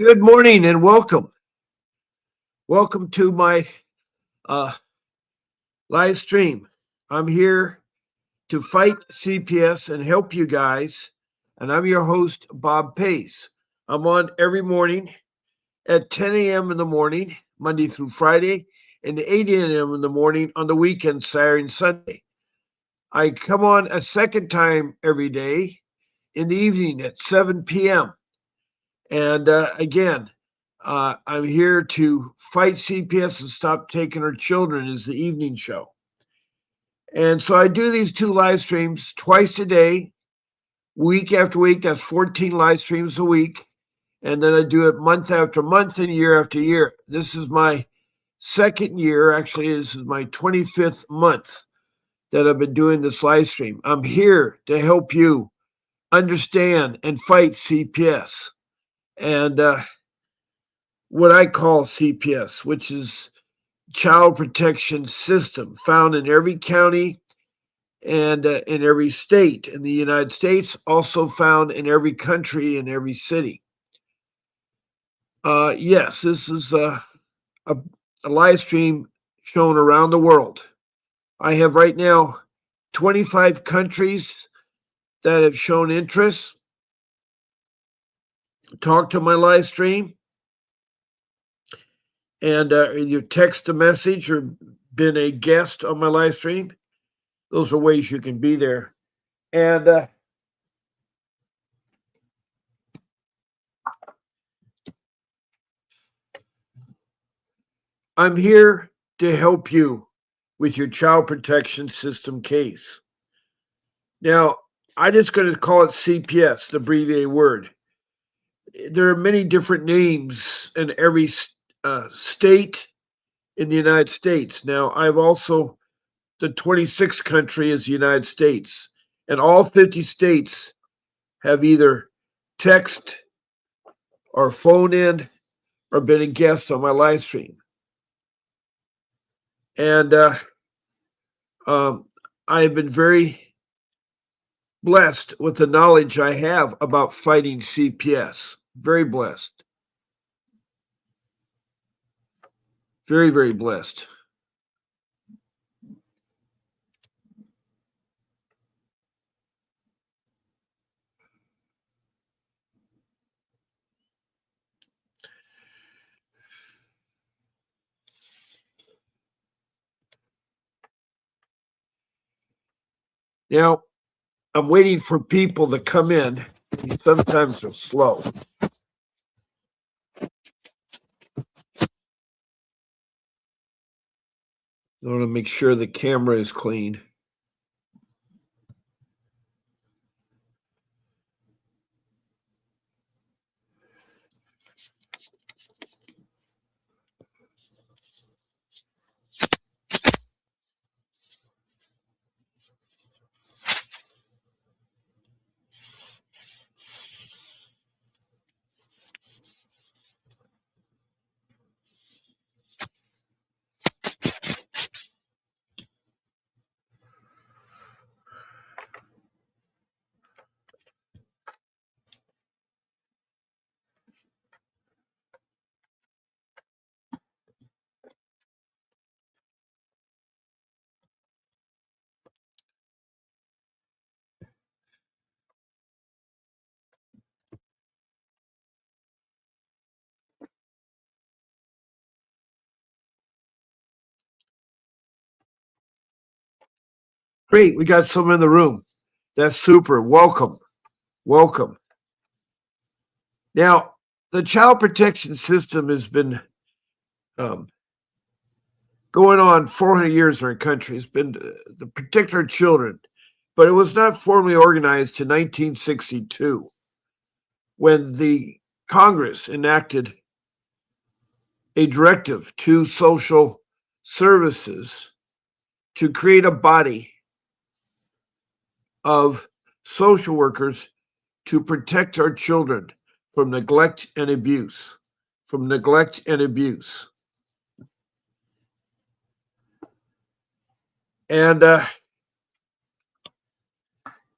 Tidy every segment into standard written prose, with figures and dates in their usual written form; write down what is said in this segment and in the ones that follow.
Good morning and welcome. Welcome to my uh, live stream. I'm here to fight CPS and help you guys. And I'm your host, Bob Pace. I'm on every morning at 10 a.m. in the morning, Monday through Friday, and 8 a.m. in the morning on the weekend, Saturday and Sunday. I come on a second time every day in the evening at 7 p.m. And again, I'm here to fight CPS and stop taking our children is the evening show. And so I do these two live streams twice a day, week after week. That's 14 live streams a week. And then I do it month after month and year after year. This is my second year. Actually, this is my 25th month that I've been doing this live stream. I'm here to help you understand and fight CPS. And what I call CPS, which is Child Protection System, found in every county and in every state in the United States, also found in every country and every city. Yes, this is a, a live stream shown around the world. I have right now 25 countries that have shown interest. Talk to my live stream and either text a message or been a guest on my live stream. Those are ways you can be there. And I'm here to help you with your child protection system case. Now, I'm just going to call it CPS, the abbreviated word. There are many different names in every state in the United States. Now, I've also, the 26th country is the United States, and all 50 states have either text or phone in or been a guest on my live stream. And um, I have been very blessed with the knowledge I have about fighting CPS. Very blessed. Very, very blessed. Now, I'm waiting for people to come in. Sometimes they're slow. I want to make sure the camera is clean. Great, we got some in the room. That's super. Welcome. Welcome. Now, the child protection system has been um, going on 400 years in our country. It's been to protect our children, but it was not formally organized to 1962 when the Congress enacted a directive to social services to create a body of social workers to protect our children from neglect and abuse. From neglect and abuse. And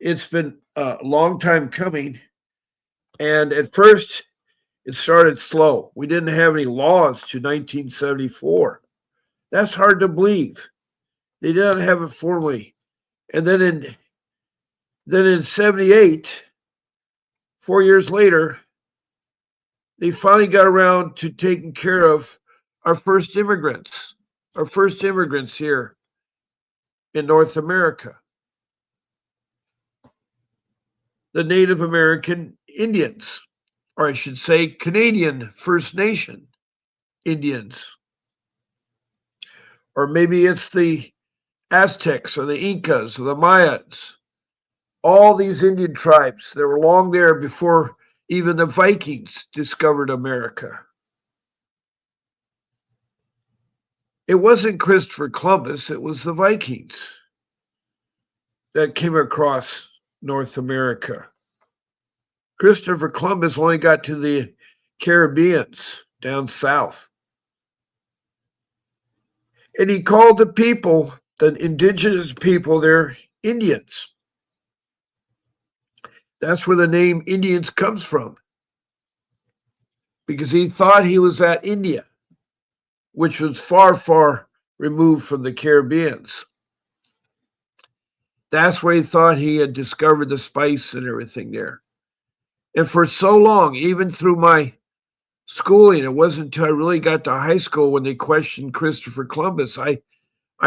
it's been a long time coming. And at first, It started slow. We didn't have any laws to 1974. That's hard to believe. They didn't have it formally. And then in 78, 4 years later, they finally got around to taking care of our first immigrants here in North America, the Native American Indians, or I should say Canadian First Nation Indians. Or maybe it's the Aztecs or the Incas or the Mayans. All these Indian tribes that were long there before even the Vikings discovered America. It wasn't Christopher Columbus, it was the Vikings that came across North America. Christopher Columbus only got to the Caribbeans down south. And he called the people, the indigenous people, they're Indians. That's where the name Indians comes from. Because he thought he was at India, which was far, far removed from the Caribbeans. That's where he thought he had discovered the spice and everything there. And for so long, even through my schooling, it wasn't until I really got to high school when they questioned Christopher Columbus. I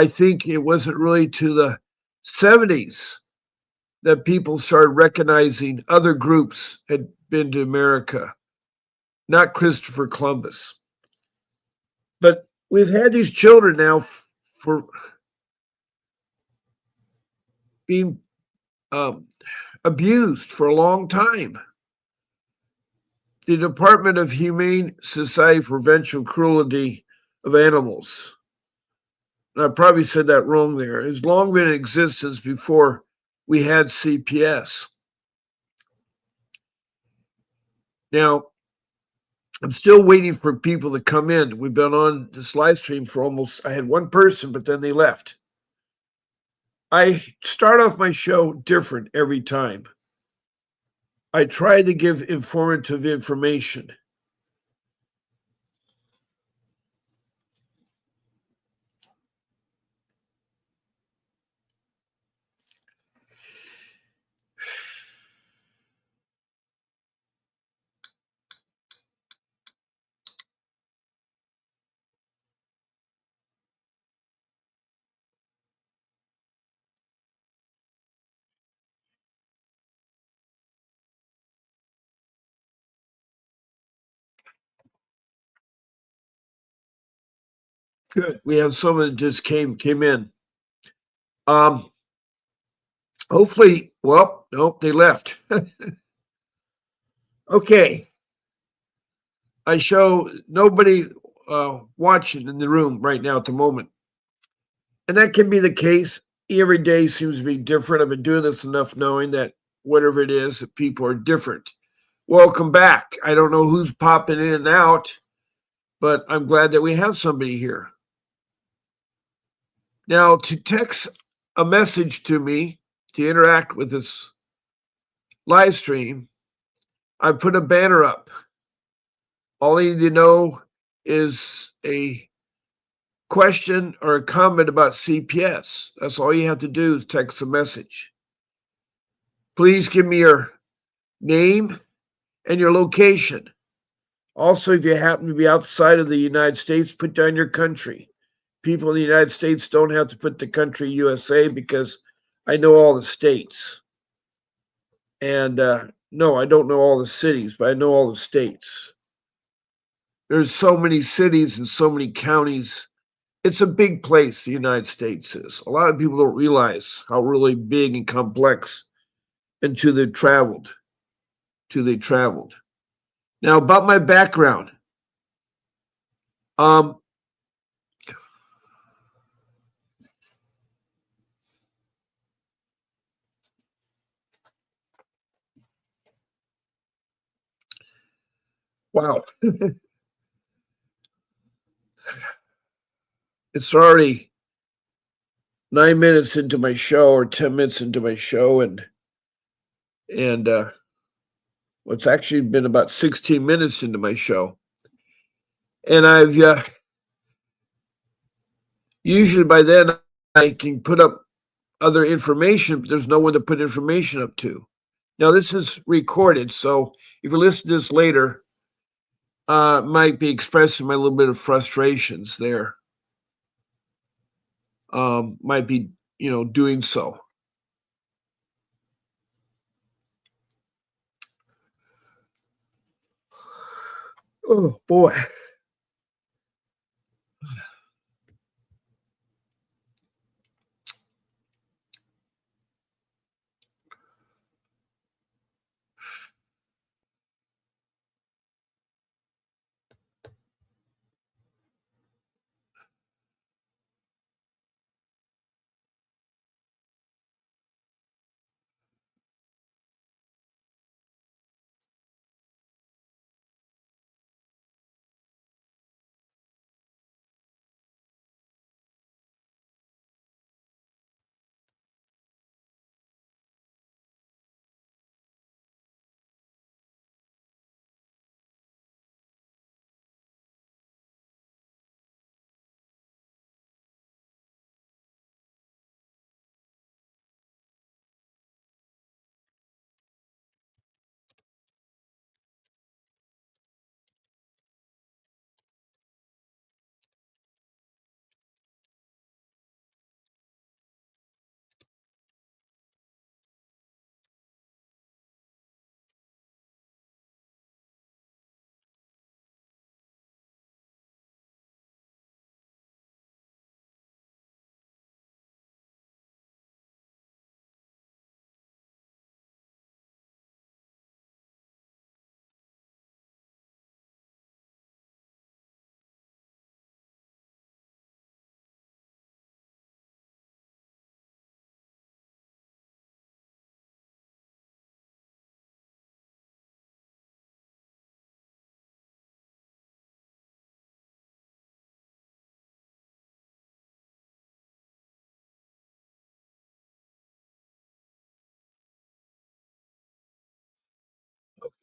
think it wasn't really to the 70s that people started recognizing other groups had been to America, not Christopher Columbus. But we've had these children now for being abused for a long time. The Department of Humane Society for Prevention of Cruelty of Animals, and I probably said that wrong there, has long been in existence before we had CPS. Now, I'm still waiting for people to come in. We've been on this live stream for I had one person, but then they left. I start off my show different every time. I try to give informative information. Good. We have someone that just came in. Hopefully, well, nope, they left. Okay. I show nobody watching in the room right now at the moment. And that can be the case. Every day seems to be different. I've been doing this enough knowing that whatever it is, that people are different. Welcome back. I don't know who's popping in and out, but I'm glad that we have somebody here. Now, to text a message to me to interact with this live stream, I put a banner up. All you need to know is a question or a comment about CPS. That's all you have to do is text a message. Please give me your name and your location. Also, if you happen to be outside of the United States, put down your country. People in the United States don't have to put the country USA because I know all the states. And no, I don't know all the cities, but I know all the states. There's so many cities and so many counties. It's a big place, the United States is. A lot of people don't realize how really big and complex until they've traveled. Now, about my background. Wow. It's already 9 minutes into my show or 10 minutes into my show, and Well, it's actually been about 16 minutes into my show. And I've usually by then I can put up other information, but there's no one to put information up to. Now, this is recorded, so if you listen to this later, might be expressing my little bit of frustrations there. Might be, doing so. Oh boy.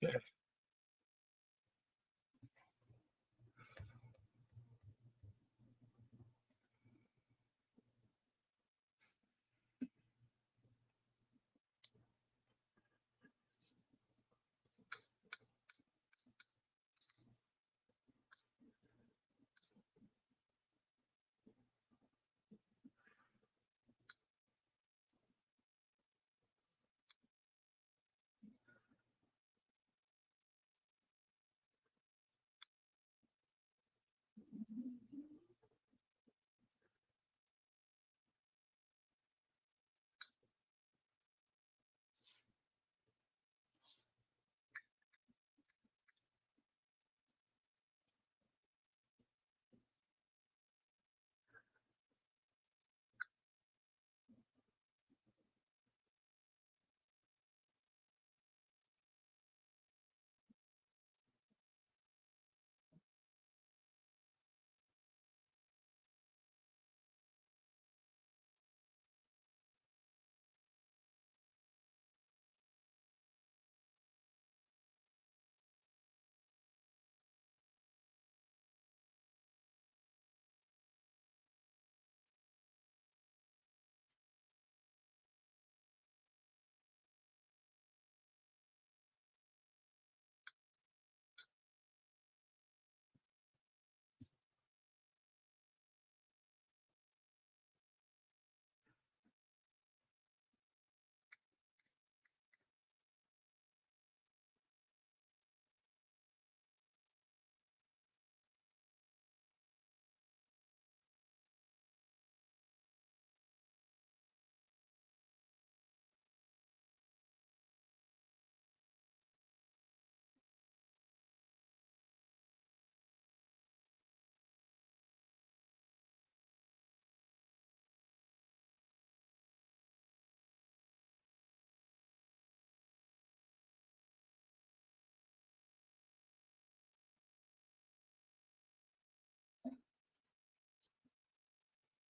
Okay.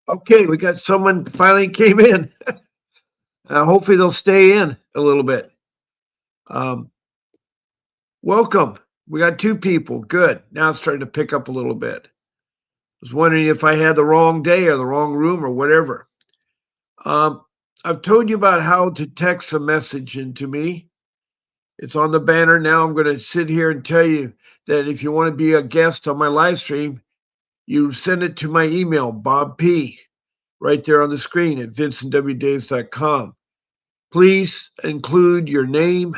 Okay, we got someone finally came in. Hopefully they'll stay in a little bit. Um, Welcome. We got 2 people. Good. Now it's starting to pick up a little bit. I was wondering if I had the wrong day or the wrong room or whatever. Um, I've told you about how to text a message into me. It's on the banner now. I'm going to sit here and tell you that if you want to be a guest on my live stream, you send it to my email, Bob P, right there on the screen at vincentwdays.com. Please include your name,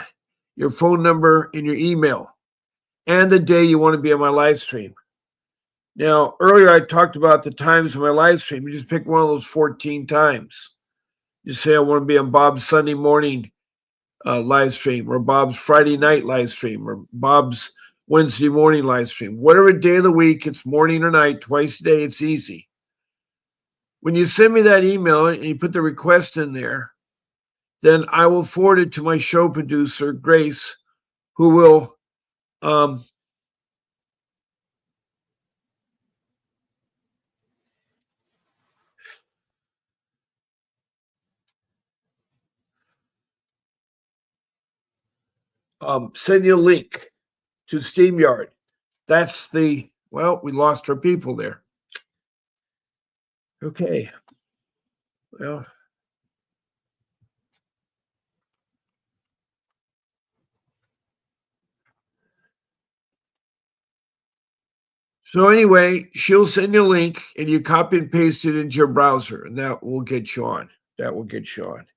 your phone number, and your email, and the day you want to be on my live stream. Now, earlier I talked about the times of my live stream. You just pick one of those 14 times. You say, I want to be on Bob's Sunday morning live stream, or Bob's Friday night live stream, or Bob's Wednesday morning live stream. Whatever day of the week, it's morning or night, twice a day, it's easy. When you send me that email and you put the request in there, then I will forward it to my show producer, Grace, who will send you a link to StreamYard. That's we lost our people there. Okay. Well, so anyway, she'll send you a link and you copy and paste it into your browser, and that will get you on. That will get you on.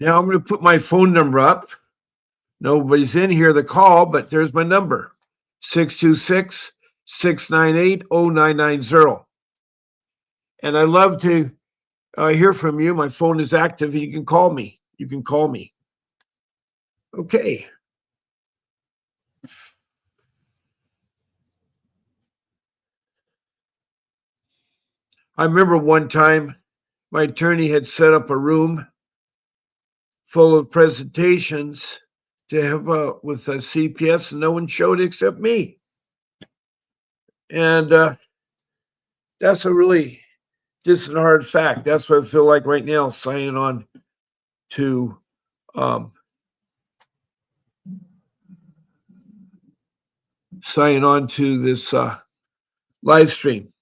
Now I'm going to put my phone number up. Nobody's in here to call, but there's my number, 626-698-0990. And I love to hear from you. My phone is active and you can call me. You can call me. Okay. I remember one time my attorney had set up a room full of presentations to have with a CPS, and no one showed except me. And that's a really Just a hard fact. That's what I feel like right now, signing on to um, this live stream.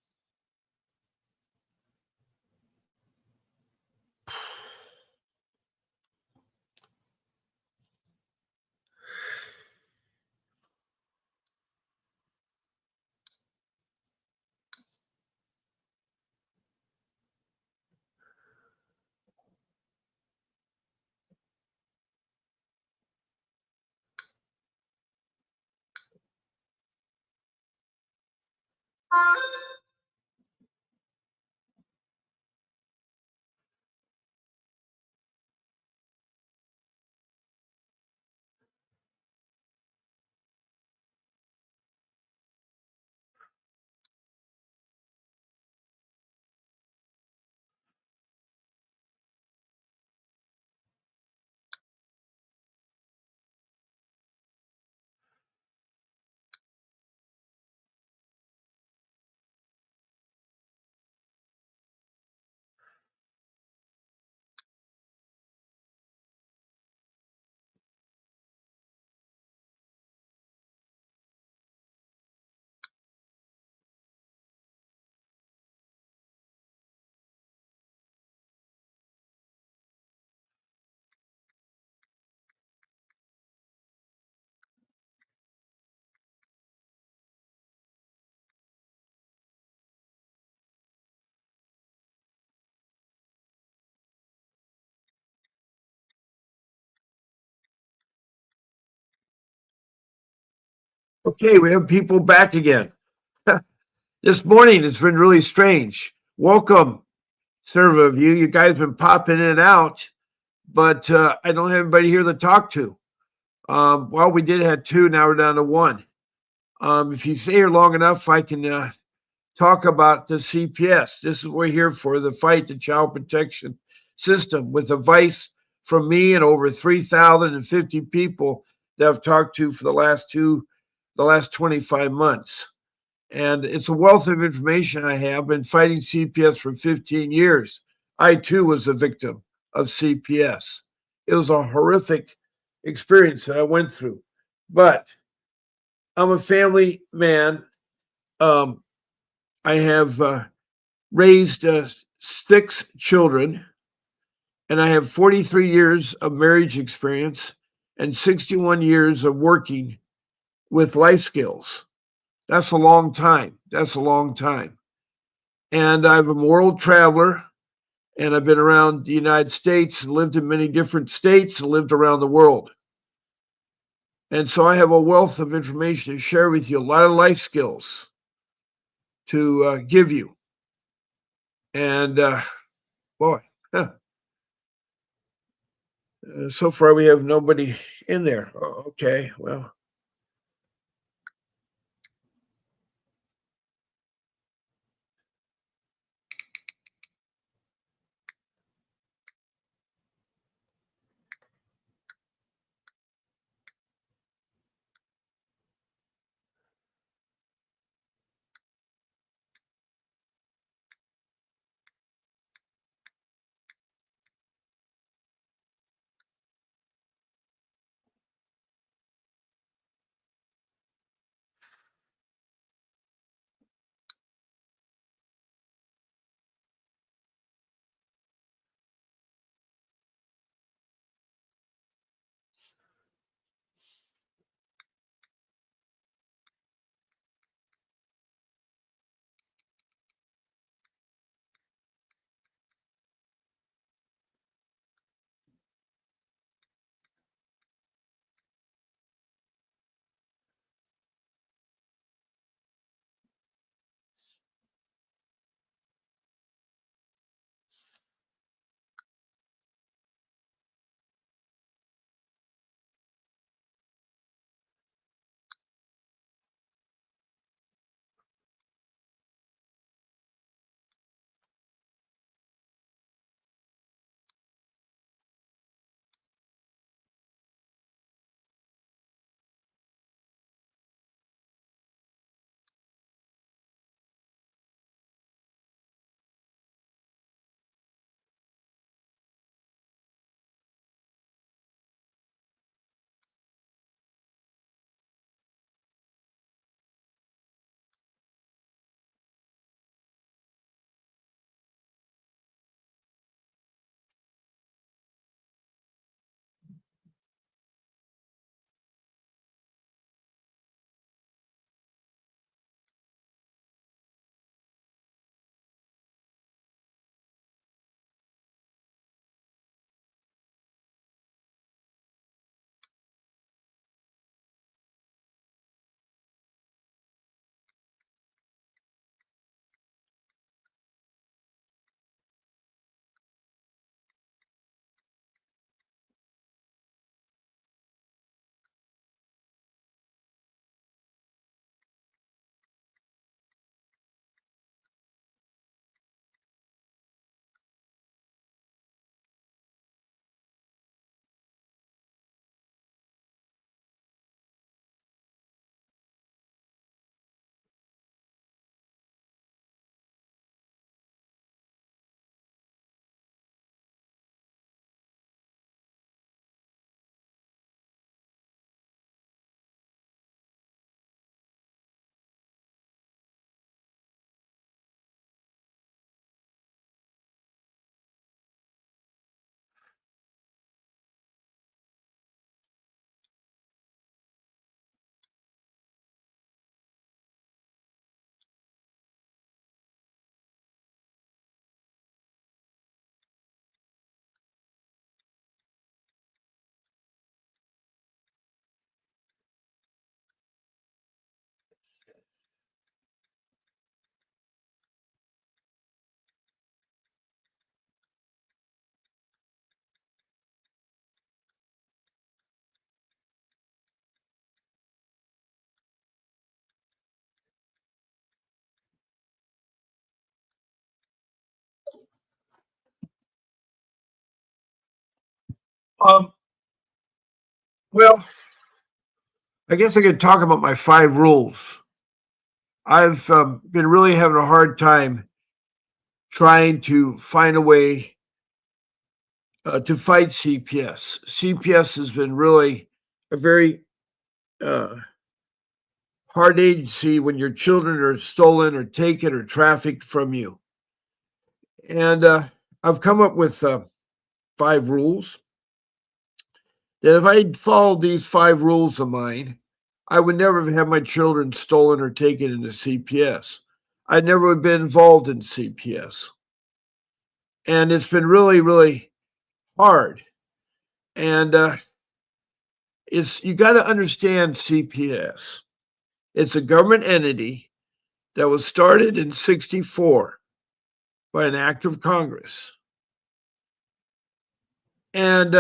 Okay, we have people back again. This morning it's been really strange. Welcome, several of you. You guys been popping in and out, but I don't have anybody here to talk to. Well, we did have two. Now we're down to one. If you stay here long enough, I can talk about the CPS. This is what we're here for, the fight, the child protection system, with advice from me and over 3,050 people that I've talked to for the last 25 months. And it's a wealth of information I have. Been fighting CPS for 15 years. I too was a victim of CPS. It was a horrific experience that I went through. But I'm a family man. Um, I have raised 6 children, and I have 43 years of marriage experience and 61 years of working with life skills. That's a long time. That's a long time. And I'm a world traveler, and I've been around the United States and lived in many different states and lived around the world. And so I have a wealth of information to share with you, a lot of life skills to give you. And boy, huh, so far we have nobody in there. Okay, well, Um, well, I guess I could talk about my 5 rules. I've been really having a hard time trying to find a way to fight CPS. CPS has been really a very uh, hard agency when your children are stolen or taken or trafficked from you. And I've come up with 5 rules that if I followed these 5 rules of mine, I would never have had my children stolen or taken into CPS. I never would have been involved in CPS. And it's been really, really hard. And it's you got to understand CPS. It's a government entity that was started in '64 by an act of Congress. And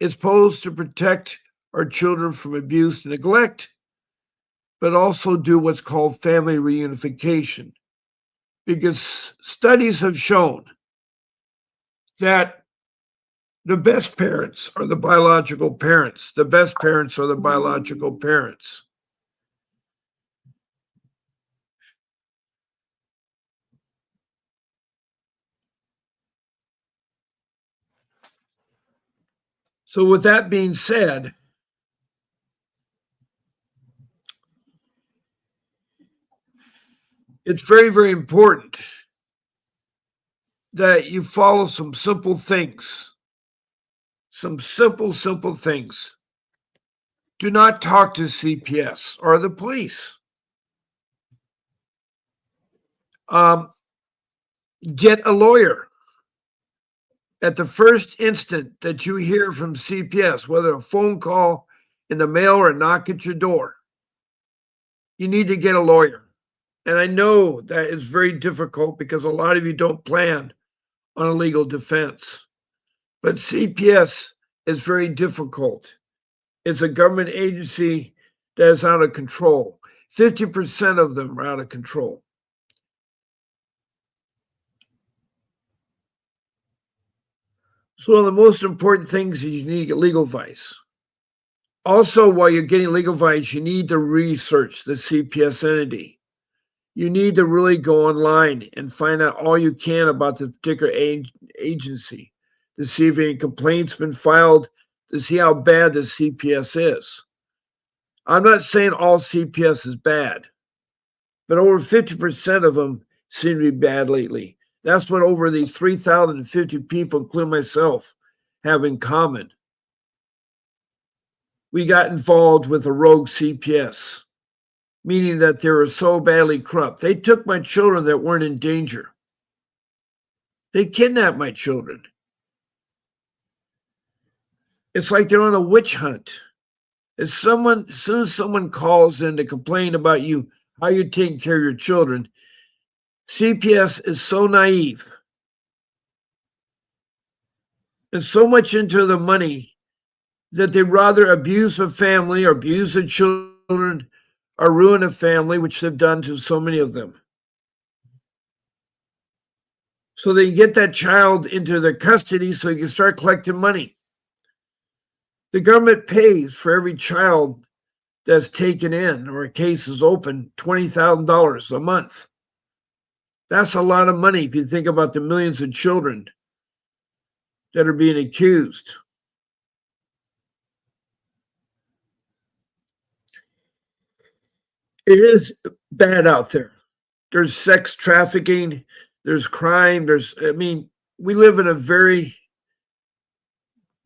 it's supposed to protect our children from abuse and neglect, but also do what's called family reunification. Because studies have shown that the best parents are the biological parents. The best parents are the biological parents. So, with that being said, it's very, very important that you follow some simple things. Some simple, simple things. Do not talk to CPS or the police. Um, get a lawyer. At the first instant that you hear from CPS, whether a phone call in the mail or a knock at your door, you need to get a lawyer. And I know that is very difficult because a lot of you don't plan on a legal defense. But CPS is very difficult. It's a government agency that is out of control. 50% of them are out of control. So, one of the most important things is you need to get legal advice. Also, while you're getting legal advice, you need to research the CPS entity. You need to really go online and find out all you can about the particular agency to see if any complaints been filed, to see how bad the CPS is. I'm not saying all CPS is bad, but over 50% of them seem to be bad lately. That's what over these 3,050 people, including myself, have in common. We got involved with a rogue CPS, meaning that they were so badly corrupt. They took my children that weren't in danger. They kidnapped my children. It's like they're on a witch hunt. As soon as someone calls in to complain about you, how you're taking care of your children, CPS is so naive and so much into the money that they'd rather abuse a family or abuse the children or ruin a family, which they've done to so many of them. So they get that child into their custody so they can start collecting money. The government pays for every child that's taken in or a case is open $20,000 a month. That's a lot of money if you think about the millions of children that are being accused. It is bad out there. There's sex trafficking, there's crime, we live in a very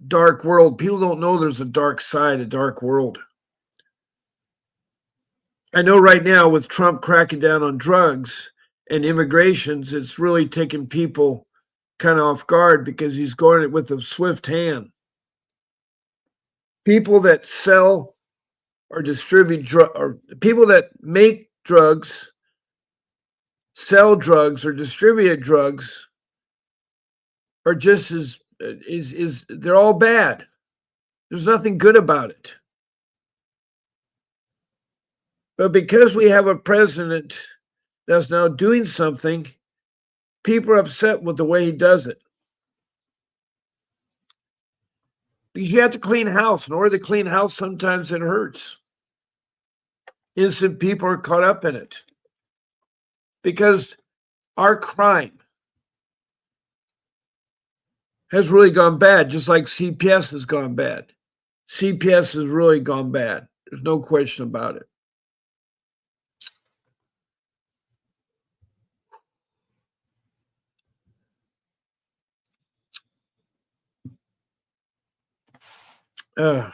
dark world. People don't know there's a dark side, a dark world. I know right now with Trump cracking down on drugs and immigrations, it's really taking people kind of off guard because he's going it with a swift hand. People that sell or distribute or people that make drugs, sell drugs or distribute drugs are just as is they're all bad. There's nothing good about it. But because we have a president that's now doing something, people are upset with the way he does it. because you have to clean house. In order to clean house, sometimes it hurts. Innocent people are caught up in it because our crime has really gone bad, just like CPS has gone bad. CPS has really gone bad. There's no question about it. Uh,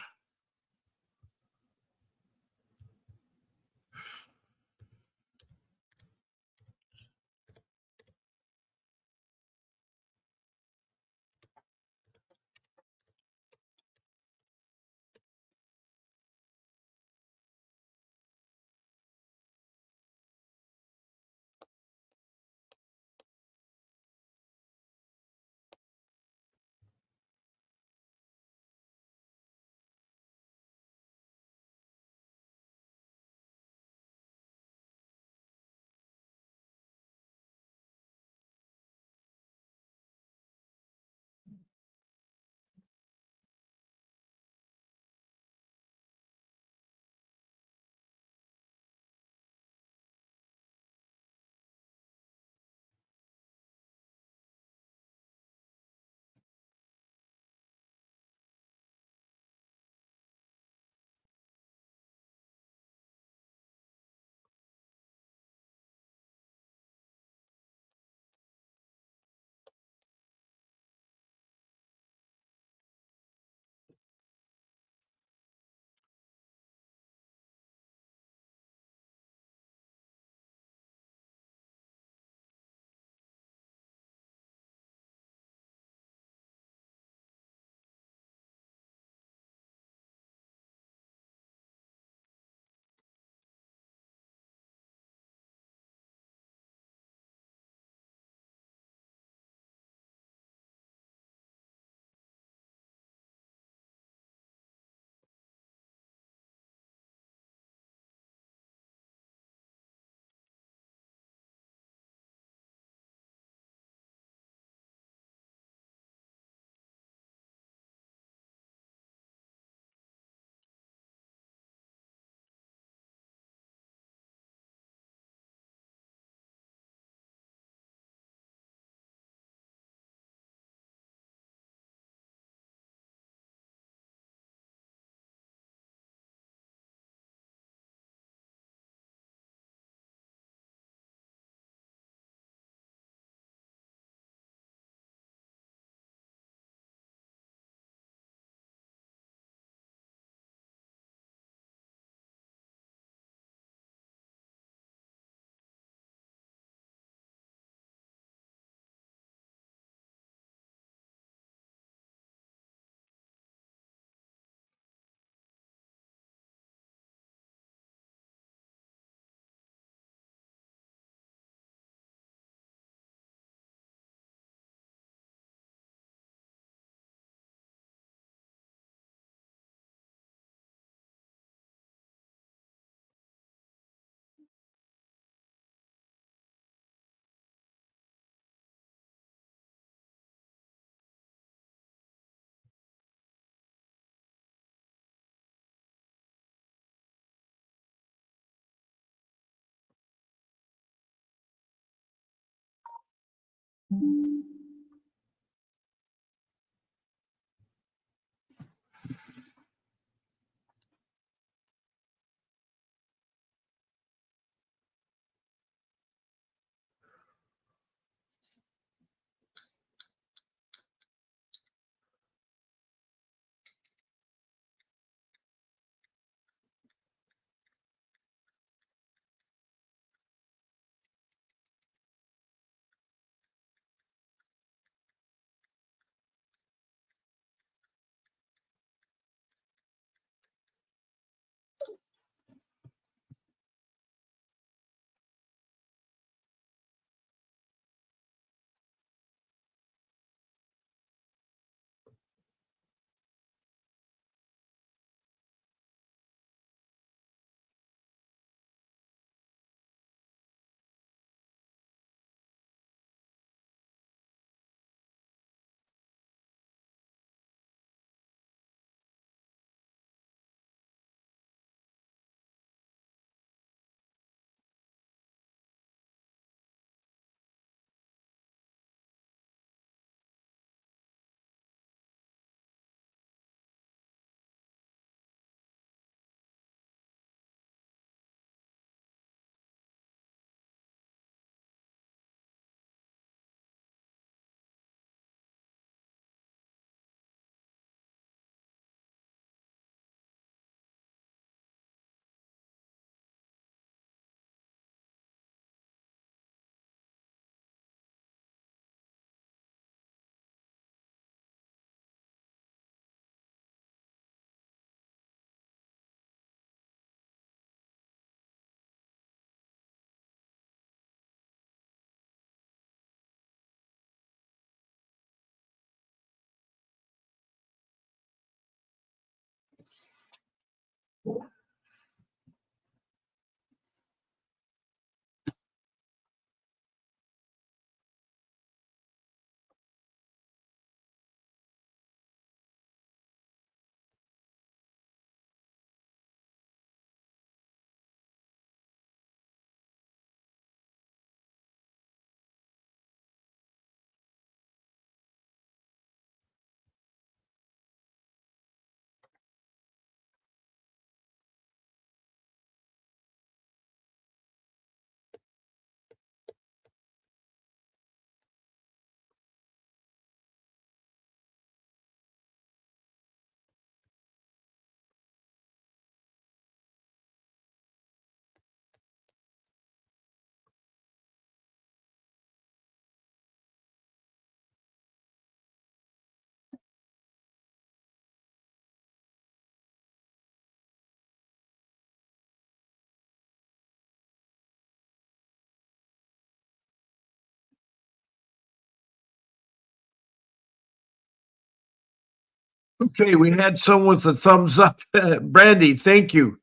Okay, we had someone with a thumbs up. Brandy, thank you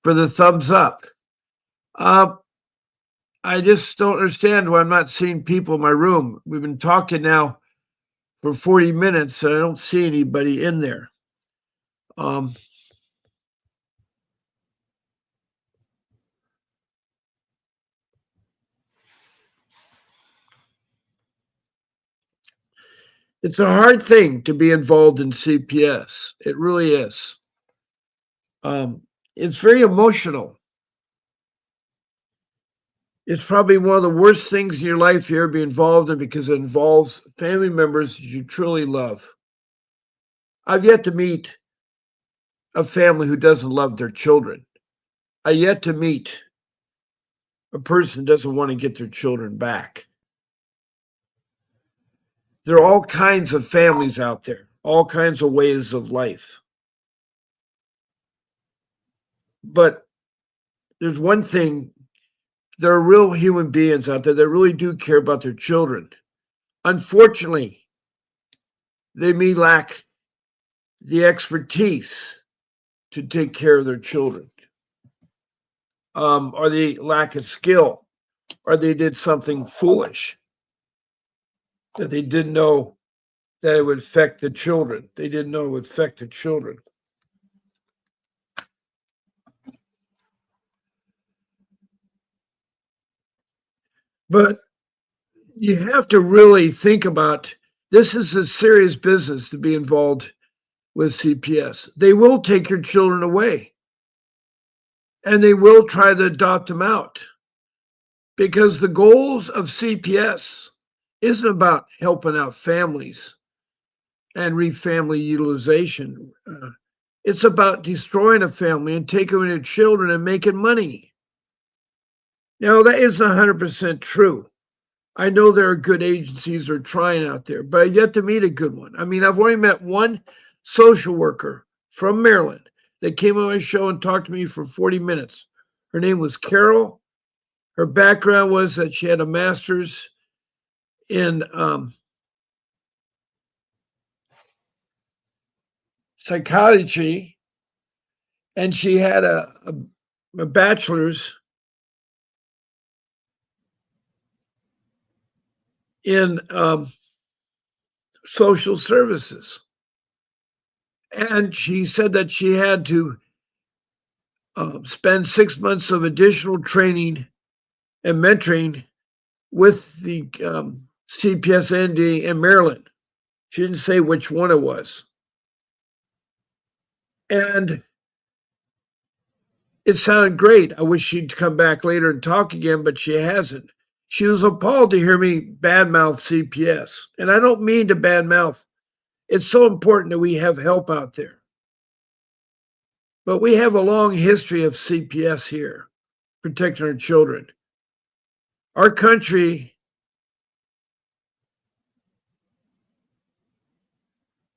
for the thumbs up. Uh, I just don't understand why I'm not seeing people in my room. We've been talking now for 40 minutes, and I don't see anybody in there. Um, it's a hard thing to be involved in CPS. It really is. It's very emotional. It's probably one of the worst things in your life you ever be involved in because it involves family members you truly love. I've yet to meet a family who doesn't love their children. I yet to meet a person who doesn't want to get their children back. There are all kinds of families out there, all kinds of ways of life. But there's one thing, there are real human beings out there that really do care about their children. Unfortunately, they may lack the expertise to take care of their children, or they lack a skill, or they did something foolish that they didn't know that it would affect the children. They didn't know it would affect the children. But you have to really think about this is a serious business to be involved with CPS. They will take your children away and they will try to adopt them out because the goals of CPS isn't about helping out families and family utilization. It's about destroying a family and taking their children and making money. Now, that isn't 100% true. I know there are good agencies that are trying out there, but I've yet to meet a good one. I mean, I've only met one social worker from Maryland that came on my show and talked to me for 40 minutes. Her name was Carol. Her background was that she had a master's in psychology and she had a bachelor's in social services. And she said that she had to spend 6 months of additional training and mentoring with the CPS ND in Maryland. She didn't say which one it was. And it sounded great. I wish she'd come back later and talk again, but she hasn't. She was appalled to hear me badmouth CPS. And I don't mean to badmouth. It's so important that we have help out there. But we have a long history of CPS here, protecting our children. Our country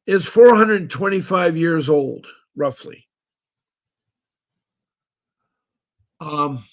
is 425 years old, roughly. Um,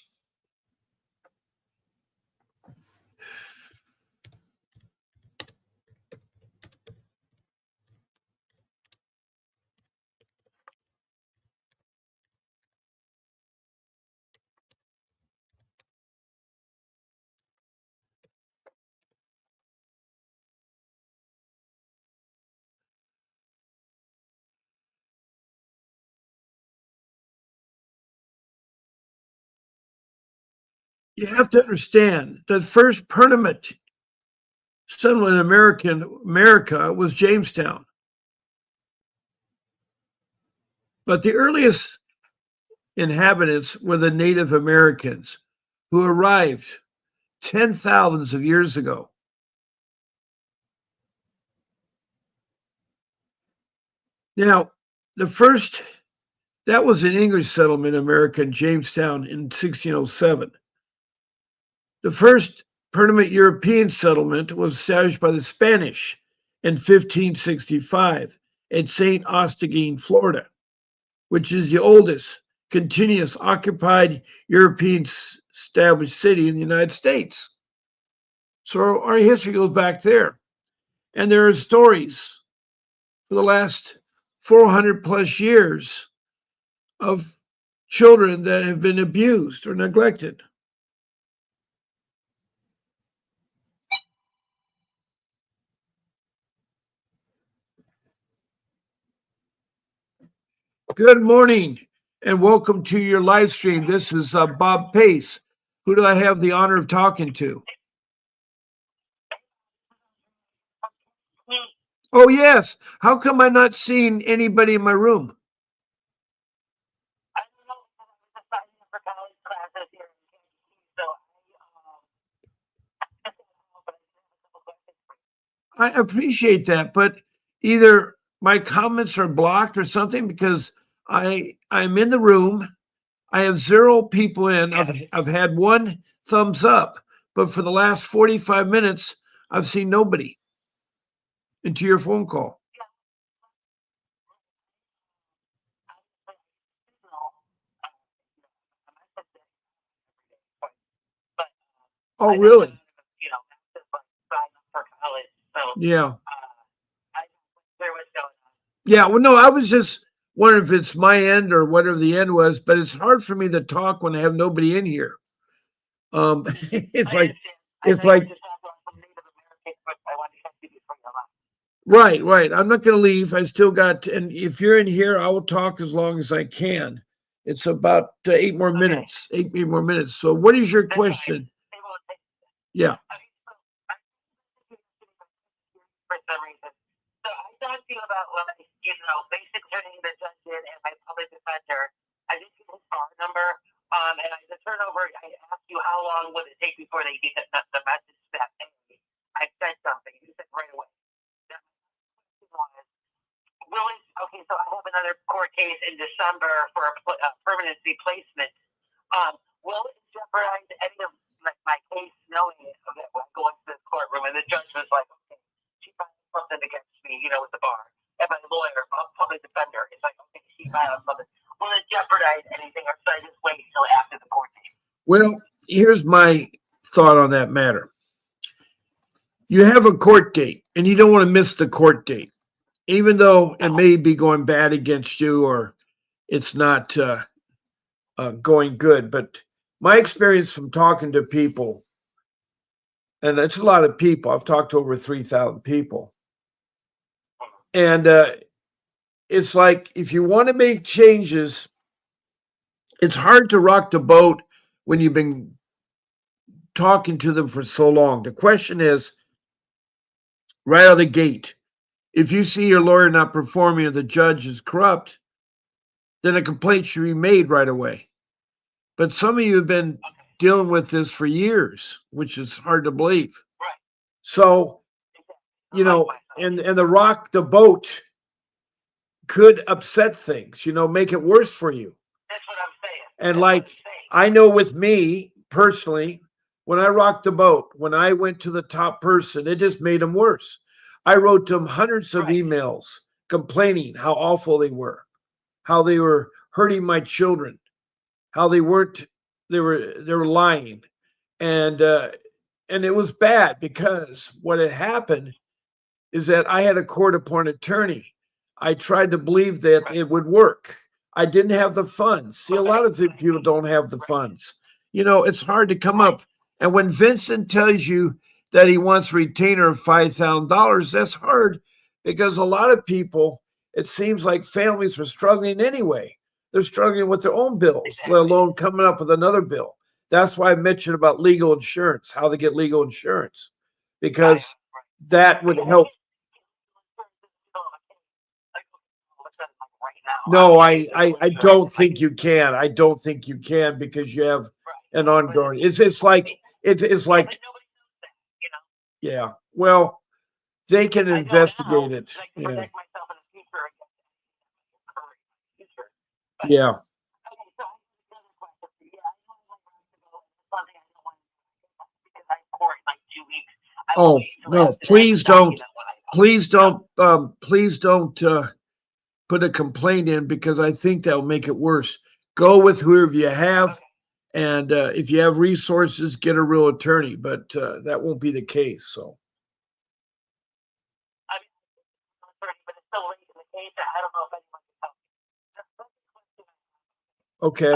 You have to understand that first permanent settlement in America was Jamestown. But the earliest inhabitants were the Native Americans who arrived 10 thousands of years ago. Now, the first, that was an English settlement in America in Jamestown in 1607. The first permanent European settlement was established by the Spanish in 1565 at St. Augustine, Florida, which is the oldest continuous occupied European established city in the United States. So our history goes back there. And there are stories for the last 400 plus years of children that have been abused or neglected. Good morning and welcome to your live stream. This is Bob Pace. Who do I have the honor of talking to? Oh, yes. How come I'm not seeing anybody in my room? I appreciate that, but either my comments are blocked or something because I'm in the room. I have 0 people in. I've had 1 thumbs up, but for the last 45 minutes, I've seen nobody into your phone call. Oh, really? Yeah. Yeah. Well, no, I was just wondering if it's my end or whatever the end was, but it's hard for me to talk when I have nobody in here. It's like right, right. I'm not going to leave. I still got, and if you're in here, I will talk as long as I can. It's about 8 more minutes. 8 more minutes. So, what is your question? Yeah. Well, here's my thought on that matter. You have a court date, and you don't want to miss the court date, even though it may be going bad against you or it's not going good. But my experience from talking to people, and it's a lot of people, I've talked to over 3,000 people. And it's like if you want to make changes, it's hard to rock the boat when you've been talking to them for so long. The question is right out of the gate, if you see your lawyer not performing or the judge is corrupt, then a complaint should be made right away. But some of you have been dealing with this for years, which is hard to believe. So, and the rock the boat could upset things, make it worse for you. And like I know with me personally, when I rocked the boat, when I went to the top person, it just made them worse. I wrote them hundreds of emails complaining how awful they were, how they were hurting my children, how they were lying, and it was bad because what had happened is that I had a court appointed attorney. I tried to believe that it would work. I didn't have the funds. See, a lot of people don't have the funds. It's hard to come up. And when Vincent tells you that he wants a retainer of $5,000, that's hard because a lot of people, it seems like families are struggling anyway. They're struggling with their own bills, let alone coming up with another bill. That's why I mentioned about legal insurance, how to get legal insurance, because that would help. No, I don't think you can. I don't think you can because you have an ongoing. It's like it's like yeah. Well, they can investigate it. Yeah. Yeah. Oh no! Please don't put a complaint in because I think that'll make it worse. Go with whoever you have, and if you have resources, get a real attorney. But that won't be the case. So okay,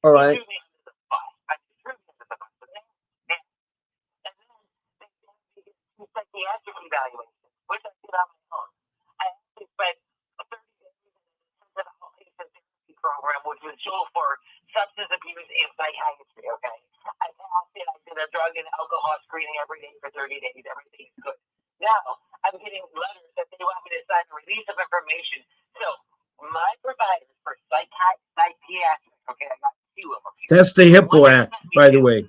all right. That's the HIPPO Act, by the way.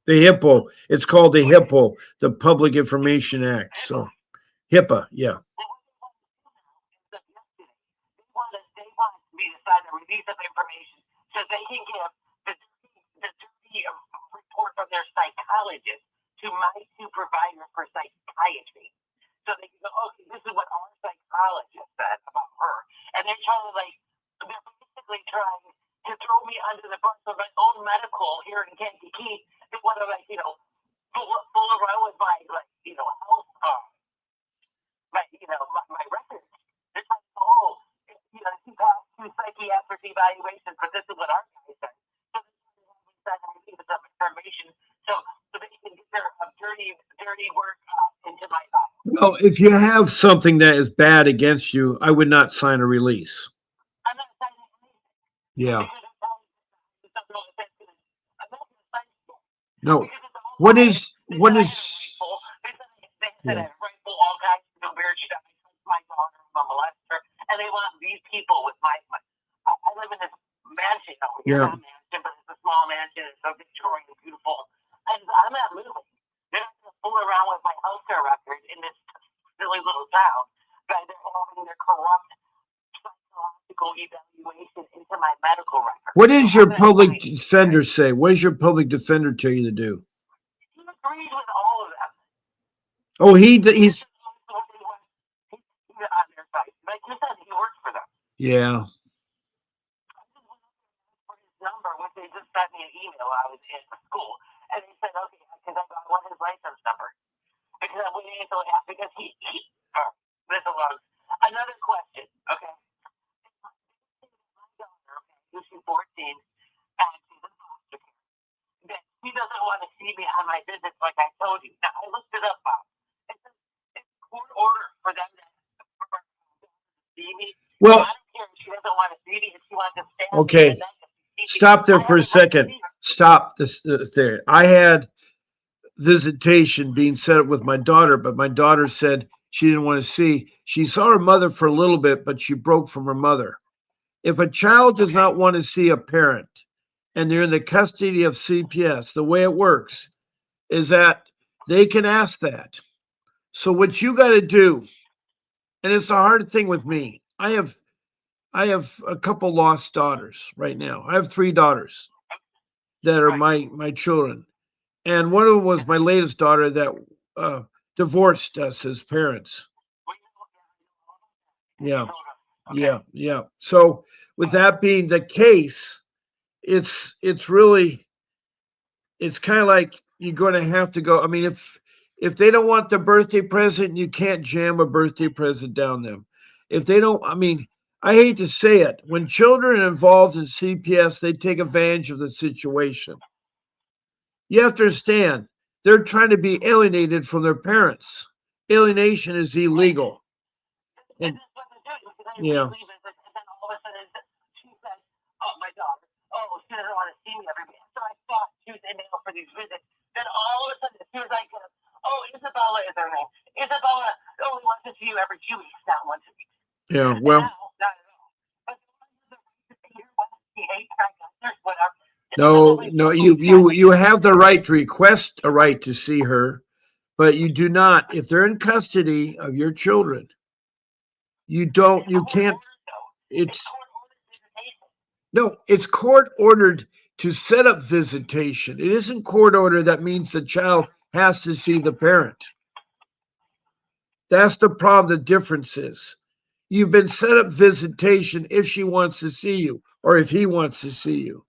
The HIPPO. It's called the HIPPO, the Public Information Act. So HIPAA, yeah. Well, if you have something that is bad against you, I would not sign a release. Yeah. No. What is yeah. Yeah. What does your public defender say? What does your public defender tell you to do? Oh, he's yeah. Well, okay. Stop there for a second. Stop this there. I had visitation being set up with my daughter, but my daughter said she didn't want to see. She saw her mother for a little bit, but she broke from her mother. If a child does not want to see a parent and they're in the custody of CPS, the way it works is that they can ask that. So what you got to do, and it's a hard thing with me. I have a couple lost daughters right now. I have three daughters that are my children, and one of them was my latest daughter that uh, divorced us as parents. Yeah, yeah. So with that being the case, it's really it's kind of like you're going to have to go. I mean, if they don't want the birthday present, you can't jam a birthday present down them. If they don't, I mean, I hate to say it, when children are involved in CPS, they take advantage of the situation. You have to understand, they're trying to be alienated from their parents. Alienation is illegal. And Yeah. Yeah. Well, no, you have the right to request a right to see her, but you do not, if they're in custody of your children, you can't, it's, no, it's court ordered to set up visitation. It isn't court order that means the child has to see the parent. That's the problem. The difference is you've been set up visitation if she wants to see you or if he wants to see you.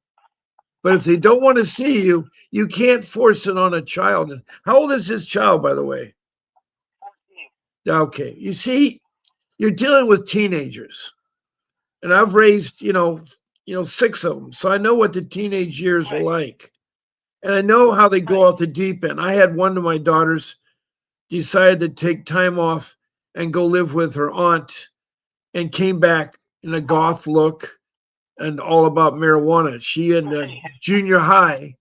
But if they don't want to see you, you can't force it on a child. How old is this child, by the way? Okay. You see, you're dealing with teenagers. And I've raised, six of them. So I know what the teenage years are like. And I know how they go off the deep end. I had one of my daughters decided to take time off and go live with her aunt and came back in a goth look and all about marijuana. She in junior high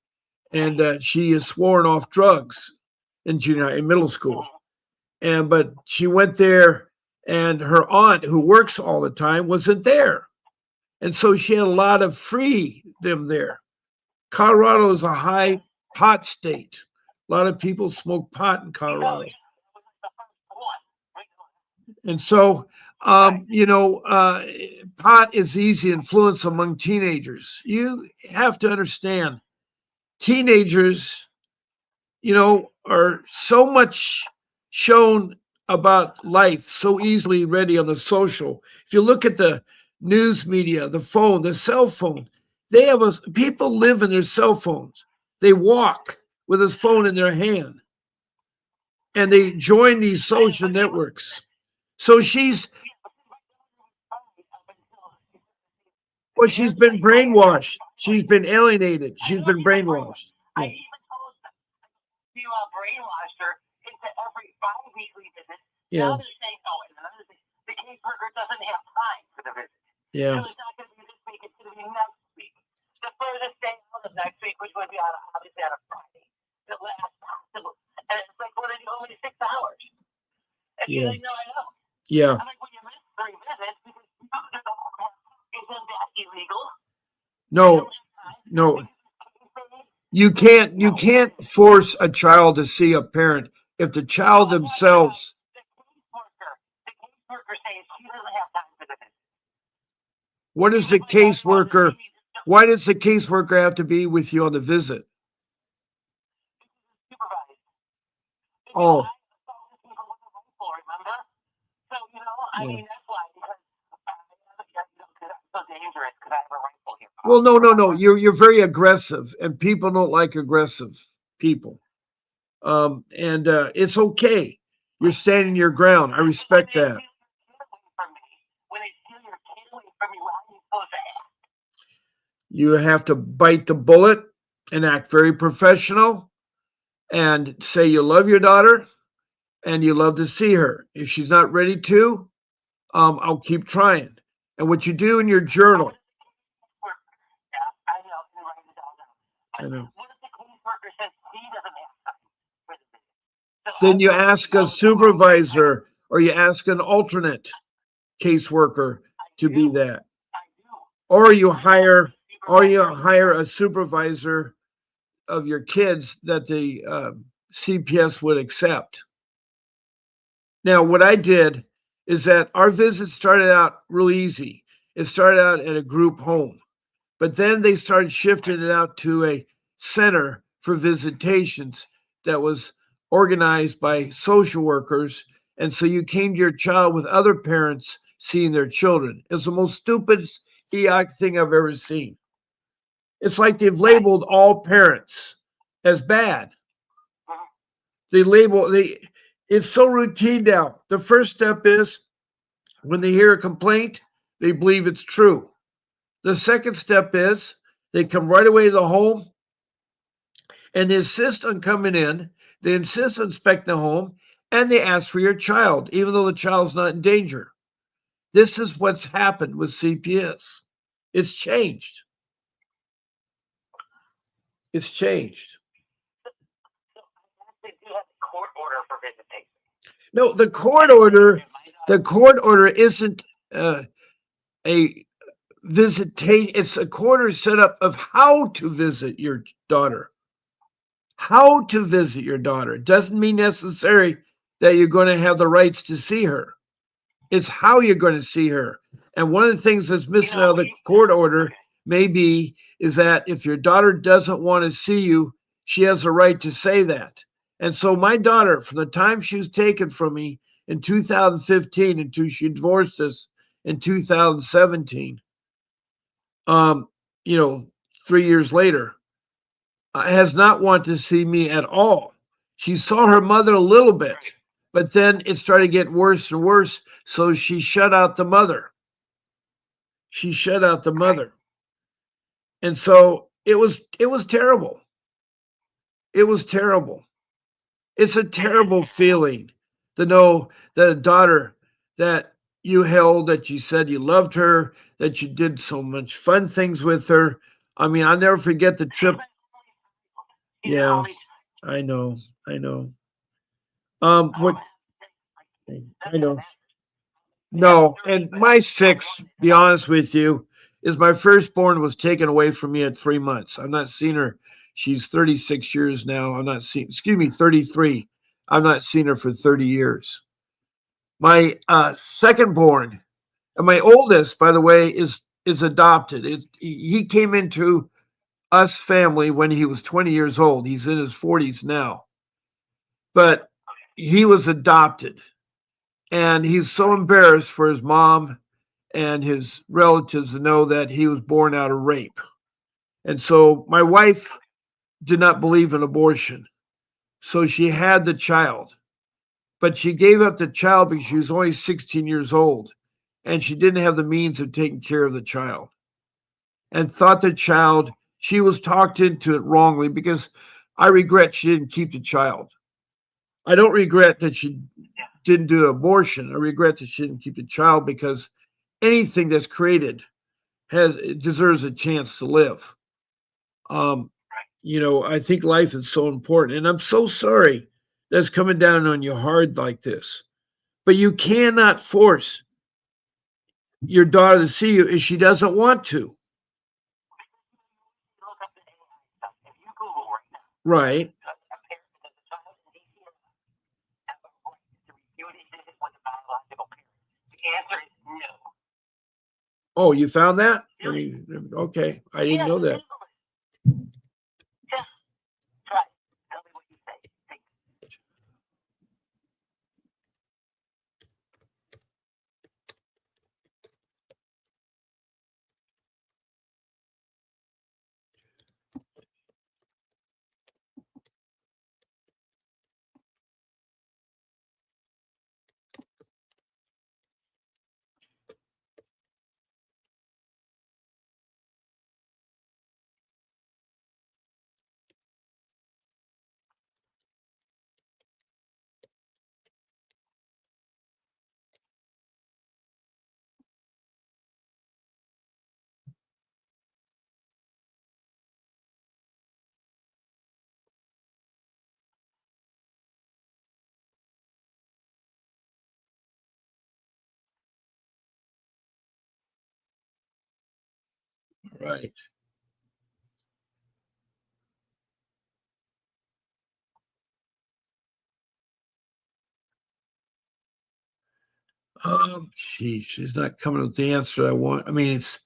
and she is sworn off drugs in in middle school. But she went there and her aunt who works all the time wasn't there. And so she had a lot of freedom there. Colorado is a high pot state. A lot of people smoke pot in Colorado. And so, pot is easy influence among teenagers. You have to understand, teenagers, are so much shown about life so easily ready on the social. If you look at the news media, the phone, the cell phone, they have people live in their cell phones. They walk with a phone in their hand and they join these social networks. So she's been brainwashed. She's been alienated. She's been brainwashed. Yeah. Yeah. Yeah. Yeah. Yeah. No, no. You can't force a child to see a parent if the child themselves. What is the caseworker? Why does the caseworker have to be with you on the visit? Oh, yeah. Well, no. You're very aggressive, and people don't like aggressive people. And it's okay. You're standing your ground. I respect that. You have to bite the bullet and act very professional and say you love your daughter and you love to see her. If she's not ready to, I'll keep trying. And what you do in your journal, I know. Then you ask a supervisor or you ask an alternate caseworker to be that, or you hire a supervisor of your kids that the CPS would accept. Now, what I did is that our visit started out real easy. It started out at a group home, but then they started shifting it out to a center for visitations that was organized by social workers. And so you came to your child with other parents seeing their children. It's the most stupid, idiotic thing I've ever seen. It's like they've labeled all parents as bad. It's so routine now. The first step is when they hear a complaint, they believe it's true. The second step is they come right away to the home and they insist on coming in. They insist on inspecting the home and they ask for your child, even though the child's not in danger. This is what's happened with CPS. It's changed. It's changed. No, the court order. The court order isn't a visitation. It's a court order set up of how to visit your daughter. How to visit your daughter. It doesn't mean necessary that you're going to have the rights to see her. It's how you're going to see her. And one of the things that's missing out of the court order maybe is that if your daughter doesn't want to see you, she has a right to say that. And so my daughter, from the time she was taken from me in 2015 until she divorced us in 2017, um, you know, 3 years later, has not wanted to see me at all. She saw her mother a little bit, but then it started getting worse and worse. So she shut out the mother. She shut out the mother. And so it was terrible. It was terrible. It's a terrible feeling to know that a daughter that you held, that you said you loved her, that you did so much fun things with her. I mean, I'll never forget the trip. Yeah, I know. I know. What I know. No, and my six, be honest with you, is my firstborn was taken away from me at 3 months. I'm not seen her. She's 36 years now. I'm not seeing, excuse me, 33. I've not seen her for 30 years. My second born, and my oldest, by the way, is adopted. He came into us family when he was 20 years old. He's in his 40s now, but he was adopted, and he's so embarrassed for his mom and his relatives to know that he was born out of rape. And so my wife did not believe in abortion. So she had the child, but she gave up the child because she was only 16 years old and she didn't have the means of taking care of the child, and thought the child, she was talked into it wrongly, because I regret she didn't keep the child. I don't regret that she didn't do an abortion. I regret that she didn't keep the child, because anything that's created has, it deserves a chance to live. Um, I think life is so important, and I'm so sorry that's coming down on you hard like this. But you cannot force your daughter to see you if she doesn't want to. Right? Oh, you found that? I mean, okay, I didn't know that. Right. Geez, she's not coming with the answer I want. I mean, it's,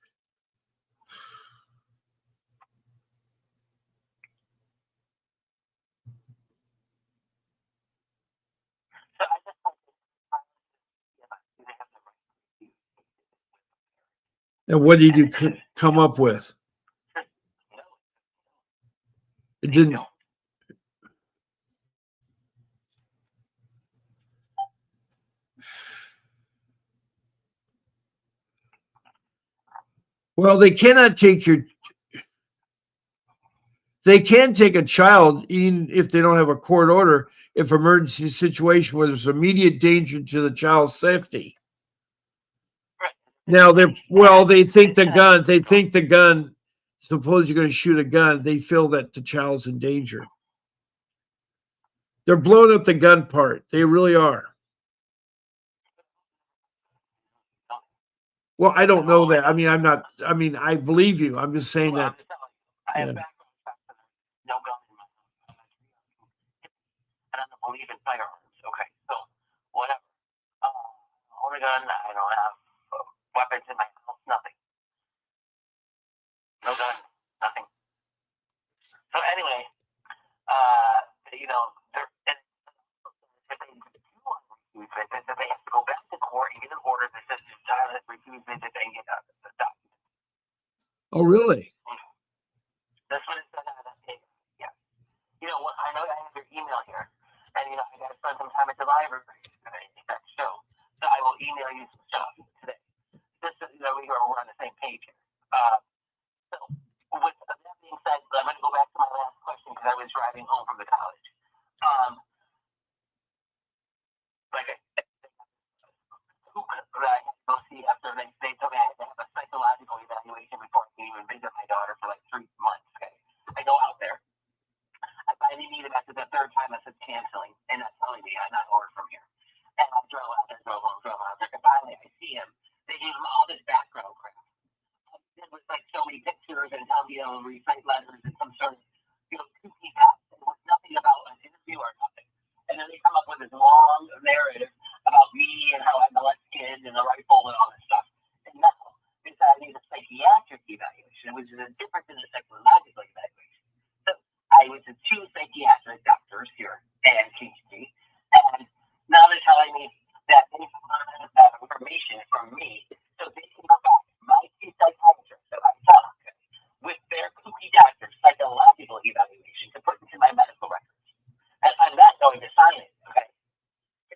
and what did you come up with? It didn't. Well, they cannot take your. They can take a child even if they don't have a court order, if emergency situation where there's immediate danger to the child's safety. Now they think the gun, suppose you're going to shoot a gun, they feel that the child's in danger. They're blowing up the gun part. They really are. Well, I don't know that. I mean, I'm not, I mean, I believe you. I'm just saying that. Yeah. No gun in my I don't believe in firearms. Okay, so whatever. Own a gun. I don't have weapons in my house. Nothing. No gun. Nothing. So anyway, they're if they do want to refuse visits, that they have to go back to court and get an order that says the child has refused visits and get the document. Oh, really? That's what it said on that page. Yeah. I know I have your email here, and I got to spend some time at the library that show. So I will email you some stuff today. Just so we're on the same page here. So with that being said, I'm going to go back to my last question because I was driving home from the college. Like I go see after they told me I had to have a psychological evaluation before I can even visit my daughter for like 3 months. Okay, I go out there. I finally meet him after the third time I said canceling and not telling me I'm not ordered from here. And I drove out there, drove home. And finally I see him. They gave him all this background crap. It was like show me pictures and tell me, recite letters and some sort of, kooky test. It was nothing about an interview or nothing. And then they come up with this long narrative about me and how I molest kids and the rifle and all this stuff. And now they said I need a psychiatric evaluation, which is different than a psychological evaluation. So I went to 2 psychiatric doctors here in Kingston, and now they're telling me that they want that information from me so they can provide my 2 psychiatrists that I talk with their kooky doctor's psychological evaluation to put into my medical records. And I'm not going to sign it, okay?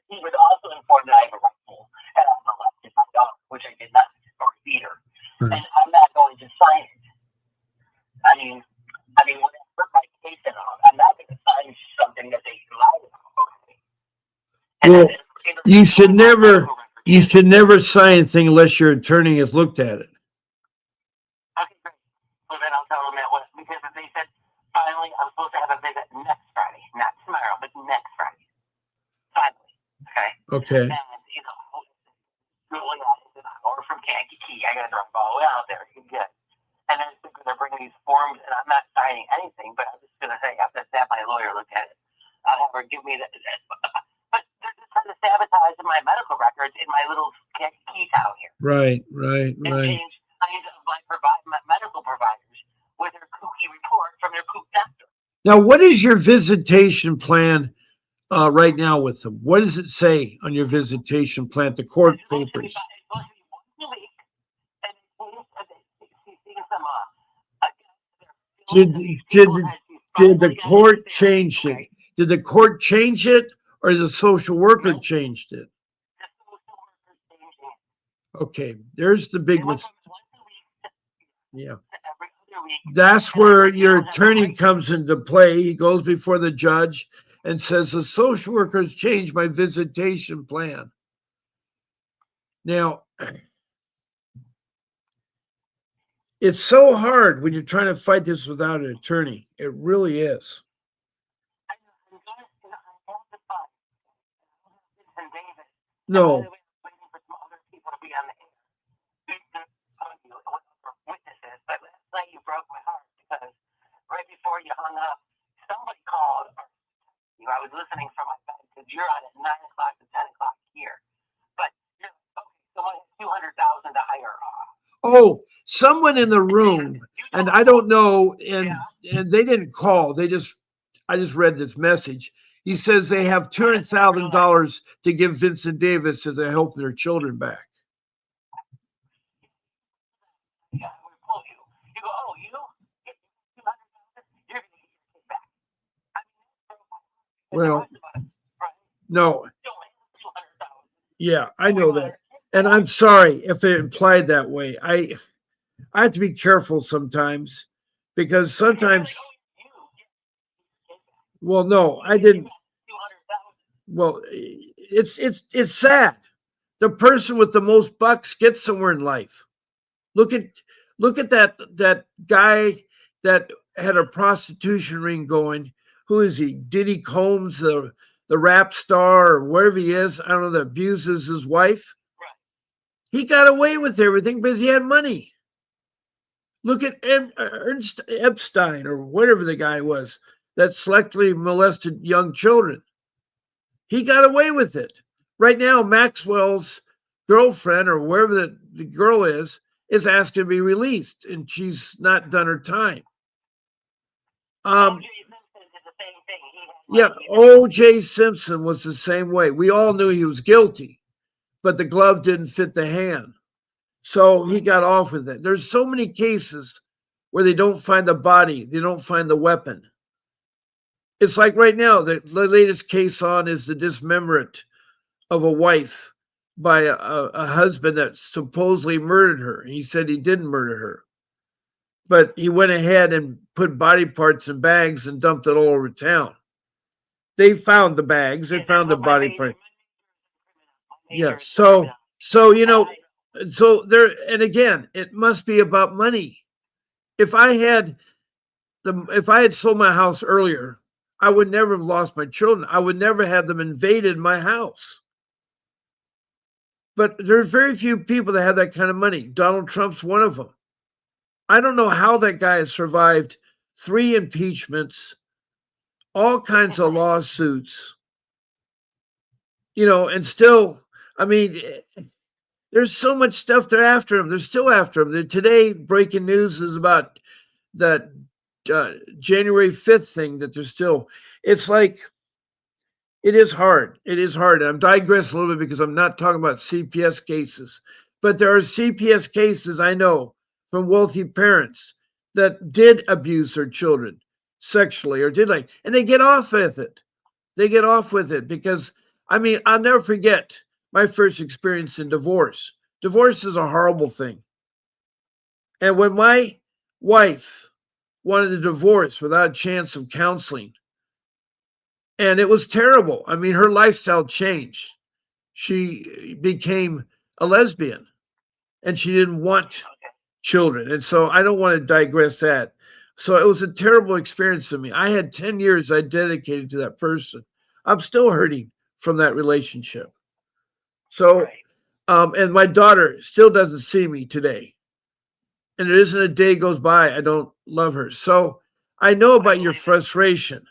He was also informed that I have a rifle and I molested my daughter, which I did not, or beat her. And I'm not going to sign it. I mean, when I put my case in on, I'm not going to sign something that they lied about, okay? Well, you should never sign anything unless your attorney has looked at it. Okay, great. Well, then I'll tell them that because they said finally I'm supposed to have a visit next Friday, not tomorrow, but next Friday. Finally, okay. Okay. And really, it's an hour from Kankakee. I got to drive all the way out there to get. And then they're bringing these forms, and I'm not signing anything, but I'm just going to say I have to have my lawyer look at it. I'll have her give me that. But they're just trying to sabotage my medical records in my little Kankakee town here. Right. And change kinds of my medical providers with their kooky report from their kook doctor. Now, what is your visitation plan right now with them? What does it say on your visitation plan, the court papers? It's supposed to be once a week, and Did the court change it? Did the court change it, or the social worker changed it? The social worker changed it. Okay, there's the big Once mistake. a week. Yeah. Every other week. That's where your attorney comes into play. He goes before the judge and says, the social workers changed my visitation plan. Now, it's so hard when you're trying to fight this without an attorney. It really is. No. You broke my heart because right before you hung up, somebody called. I was listening from my phone because you're on at 9 o'clock to 10 o'clock here. But someone has $200,000 to hire. Oh, someone in the room, and I don't know, and they didn't call. I just read this message. He says they have $200,000 to give Vincent Davis as they help their children back. Well, no. Yeah, I know that. And I'm sorry if it implied that way. I have to be careful sometimes because sometimes. Well, no, I didn't. Well, it's sad The person with the most bucks gets somewhere in life. Look at that guy that had a prostitution ring going. Who is he? Diddy Combs, the rap star or wherever he is. I don't know, that abuses his wife. He got away with everything because he had money. Look at Ernst Epstein or whatever the guy was that selectively molested young children. He got away with it. Right now, Maxwell's girlfriend or wherever the girl is asking to be released, and she's not done her time. Yeah, O.J. Simpson was the same way. We all knew he was guilty, but the glove didn't fit the hand. So he got off with it. There's so many cases where they don't find the body, they don't find the weapon. It's like right now, the latest case on is the dismemberment of a wife by a husband that supposedly murdered her. He said he didn't murder her, but he went ahead and put body parts in bags and dumped it all over town. They found the bags. They found the body parts. Yeah. So so there, and again, it must be about money. If I had sold my house earlier, I would never have lost my children. I would never have them invaded my house. But there's very few people that have that kind of money. Donald Trump's one of them. I don't know how that guy has survived 3 impeachments, all kinds of lawsuits, and still, I mean, there's so much stuff they're after him. They're still after him. Today, breaking news is about that January 5th thing that they're still, it's like, it is hard. It is hard. I'm digressing a little bit because I'm not talking about CPS cases, but there are CPS cases I know from wealthy parents that did abuse their children sexually or did and they get off with it. They get off with it because, I mean, I'll never forget my first experience in divorce. Divorce is a horrible thing. And when my wife wanted a divorce without a chance of counseling, and it was terrible. I mean, her lifestyle changed. She became a lesbian and she didn't want children. And so I don't want to digress that. So it was a terrible experience to me. I had 10 years I dedicated to that person. I'm still hurting from that relationship. So, and my daughter still doesn't see me today. And there isn't a day goes by I don't love her. So I know about your frustration.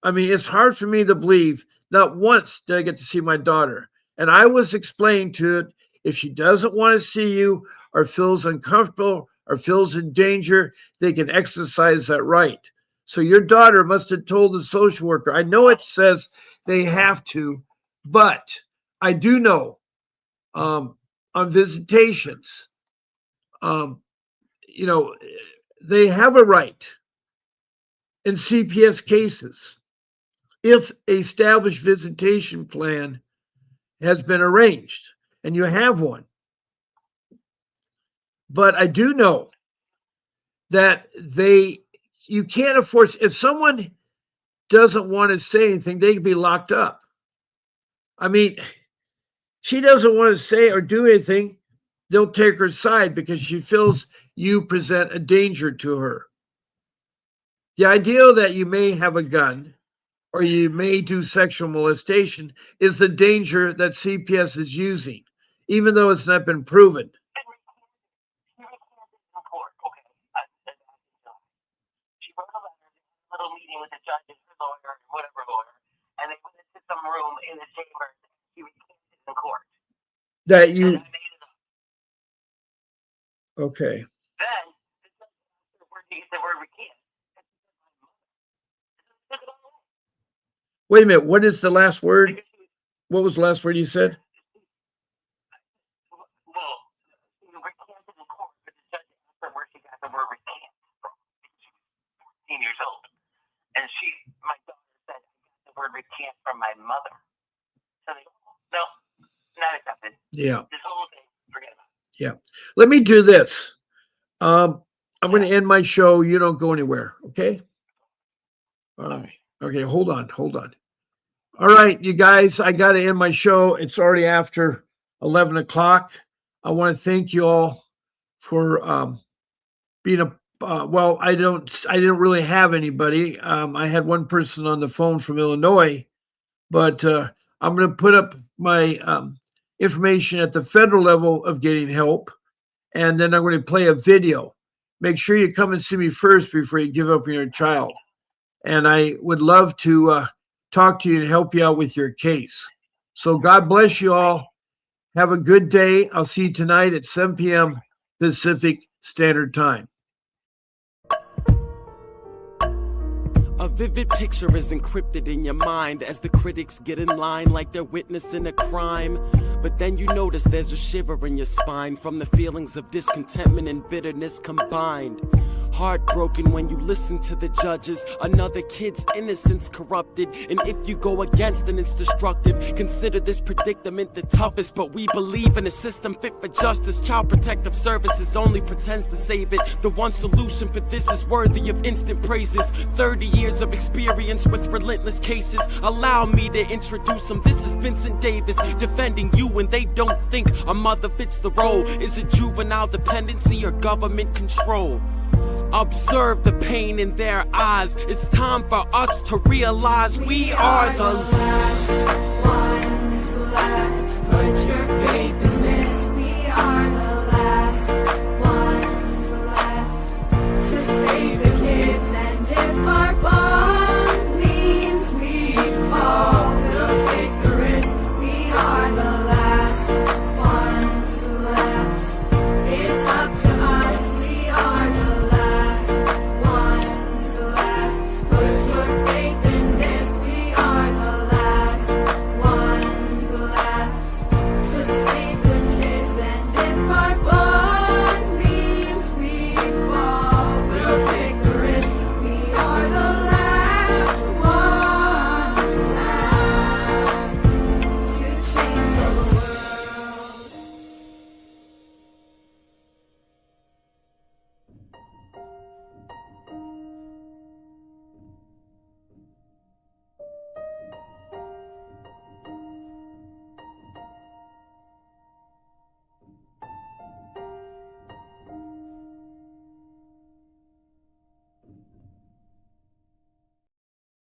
I mean, it's hard for me to believe not once did I get to see my daughter. And I was explained to it, if she doesn't want to see you or feels uncomfortable or feels in danger, they can exercise that right. So your daughter must have told the social worker. I know it says they have to, but I do know on visitations, they have a right in CPS cases if a established visitation plan has been arranged and you have one. But I do know that you can't enforce, if someone doesn't want to say anything, they can be locked up. I mean, she doesn't want to say or do anything, they'll take her side because she feels you present a danger to her. The idea that you may have a gun or you may do sexual molestation is the danger that CPS is using, even though it's not been proven. She wrote a letter, a little meeting with the judge and her lawyer, whatever lawyer, and they went into some room in the chamber. She recanted in court. That you. Okay. Then the word recant. Wait a minute. What is the last word? What was the last word you said? Well, she recanted in court, but the judge asked her where she got the word recant from. She was 14 years old. And my daughter said, I got the word recant from my mother. So they go, no, not accepted. Yeah. This whole thing, forget about it. Yeah. Let me do this. I'm going to end my show. You don't go anywhere. Okay. Okay. Hold on. All right, you guys, I got to end my show. It's already after 11 o'clock. I want to thank you all for being a well. I didn't really have anybody. I had one person on the phone from Illinois, but I'm going to put up my information at the federal level of getting help, and then I'm going to play a video. Make sure you come and see me first before you give up on your child. And I would love to talk to you and help you out with your case. So God bless you all. Have a good day. I'll see you tonight at 7 p.m. Pacific Standard Time. A vivid picture is encrypted in your mind as the critics get in line like they're witnessing a crime. But then you notice there's a shiver in your spine from the feelings of discontentment and bitterness combined. Heartbroken when you listen to the judges, another kid's innocence corrupted. And if you go against it, it's destructive. Consider this predicament the toughest, but we believe in a system fit for justice. Child Protective Services only pretends to save it. The one solution for this is worthy of instant praises. 30 years of experience with relentless cases. Allow me to introduce them. This is Vincent Davis, defending you when they don't think a mother fits the role. Is it juvenile dependency or government control? Observe the pain in their eyes. It's time for us to realize we are the last ones left. Put your faith in